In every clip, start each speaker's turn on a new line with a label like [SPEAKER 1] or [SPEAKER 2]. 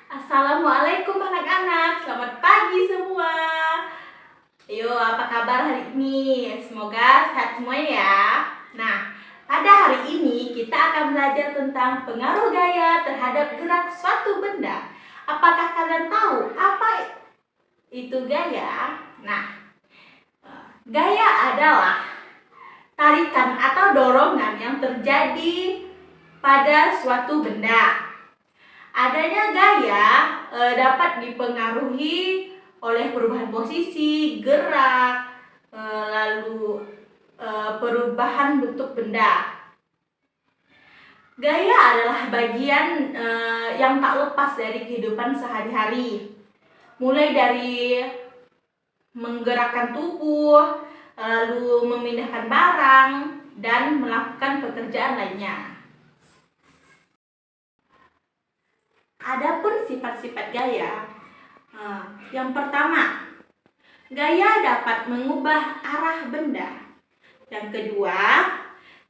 [SPEAKER 1] Assalamualaikum anak-anak, selamat pagi semua. Ayo, apa kabar hari ini? Semoga sehat semuanya ya. Nah, pada hari ini kita akan belajar tentang pengaruh gaya terhadap gerak suatu benda. Apakah kalian tahu apa itu gaya? Nah, gaya adalah tarikan atau dorongan yang terjadi pada suatu benda. Adanya gaya dapat dipengaruhi oleh perubahan posisi, gerak, lalu perubahan bentuk benda. Gaya adalah bagian yang tak lepas dari kehidupan sehari-hari. Mulai dari menggerakkan tubuh, lalu memindahkan barang, dan melakukan pekerjaan lainnya. Adapun sifat-sifat gaya, yang pertama, gaya dapat mengubah arah benda. Yang kedua,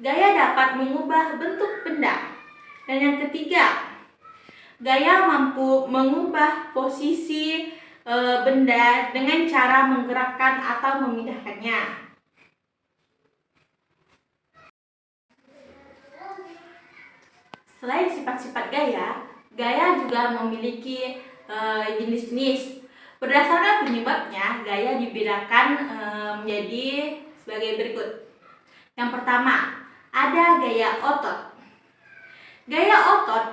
[SPEAKER 1] gaya dapat mengubah bentuk benda. Dan yang ketiga, gaya mampu mengubah posisi benda dengan cara menggerakkan atau memindahkannya. Selain sifat-sifat gaya, gaya juga memiliki jenis-jenis. Berdasarkan penyebabnya, gaya dibedakan menjadi sebagai berikut. Yang pertama, ada gaya otot. Gaya otot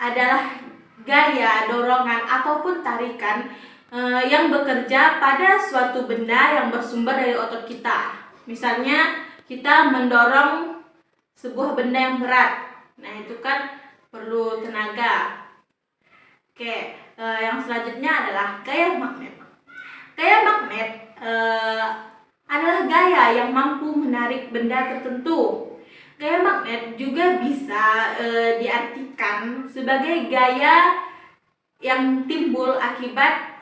[SPEAKER 1] adalah gaya dorongan ataupun tarikan yang bekerja pada suatu benda yang bersumber dari otot kita. Misalnya, kita mendorong sebuah benda yang berat. Nah, itu kan perlu tenaga. Oke, yang selanjutnya adalah gaya magnet. Gaya magnet adalah gaya yang mampu menarik benda tertentu. Gaya magnet juga bisa diartikan sebagai gaya yang timbul akibat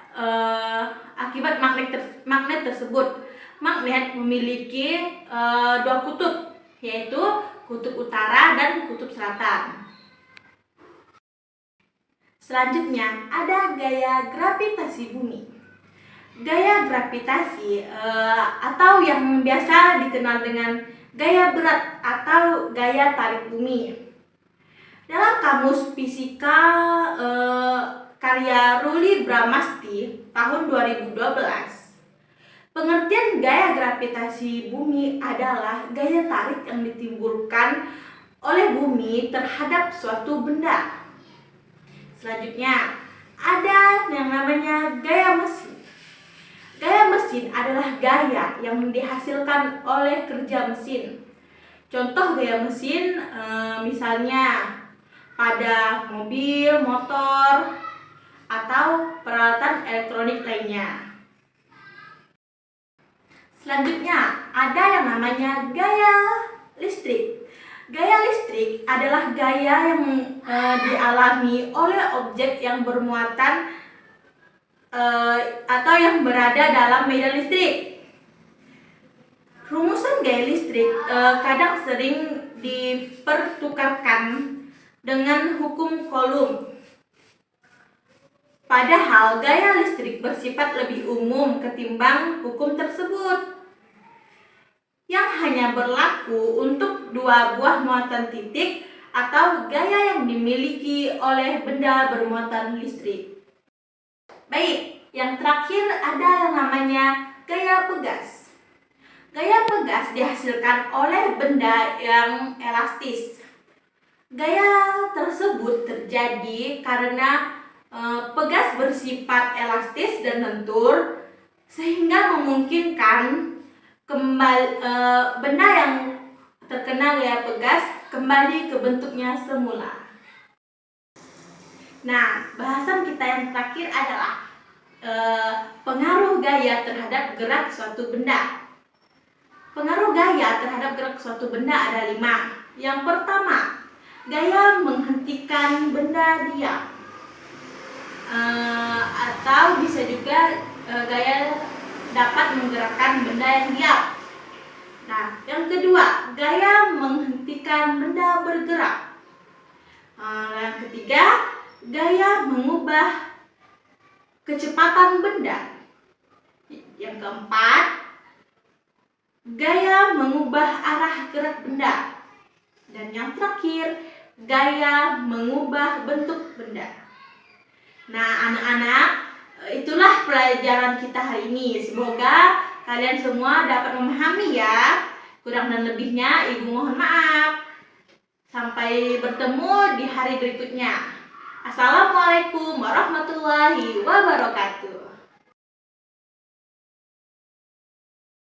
[SPEAKER 1] magnet tersebut. Magnet memiliki dua kutub, yaitu kutub utara dan kutub selatan. Selanjutnya ada gaya gravitasi bumi. Gaya gravitasi atau yang biasa dikenal dengan gaya berat atau gaya tarik bumi. Dalam kamus fisika karya Ruli Bramasti tahun 2012, pengertian gaya gravitasi bumi adalah gaya tarik yang ditimbulkan oleh bumi terhadap suatu benda. Selanjutnya, ada yang namanya gaya mesin. Gaya mesin adalah gaya yang dihasilkan oleh kerja mesin. Contoh gaya mesin misalnya pada mobil, motor, atau peralatan elektronik lainnya. Selanjutnya, ada yang namanya gaya listrik. Gaya listrik adalah gaya yang dialami oleh objek yang bermuatan atau yang berada dalam medan listrik. Rumusan gaya listrik kadang sering dipertukarkan dengan hukum Coulomb. Padahal gaya listrik bersifat lebih umum ketimbang hukum tersebut, yang hanya berlaku untuk dua buah muatan titik atau gaya yang dimiliki oleh benda bermuatan listrik. Baik, yang terakhir ada yang namanya gaya pegas. Gaya pegas dihasilkan oleh benda yang elastis. Gaya tersebut terjadi karena pegas bersifat elastis dan lentur, sehingga memungkinkan benda yang terkena gaya pegas kembali ke bentuknya semula. Nah, bahasan kita yang terakhir adalah pengaruh gaya terhadap gerak suatu benda. Pengaruh gaya terhadap gerak suatu benda ada 5. Yang pertama, gaya menghentikan benda diam, atau bisa juga gaya dapat menggerakkan benda yang diam. Nah, yang kedua, gaya menghentikan benda bergerak. Yang ketiga, gaya mengubah kecepatan benda. Yang keempat, gaya mengubah arah gerak benda. Dan yang terakhir, gaya mengubah bentuk benda. Nah, anak-anak, itulah pelajaran kita hari ini. Semoga kalian semua dapat memahami ya. Kurang dan lebihnya Ibu mohon maaf. Sampai bertemu di hari berikutnya. Assalamualaikum warahmatullahi wabarakatuh.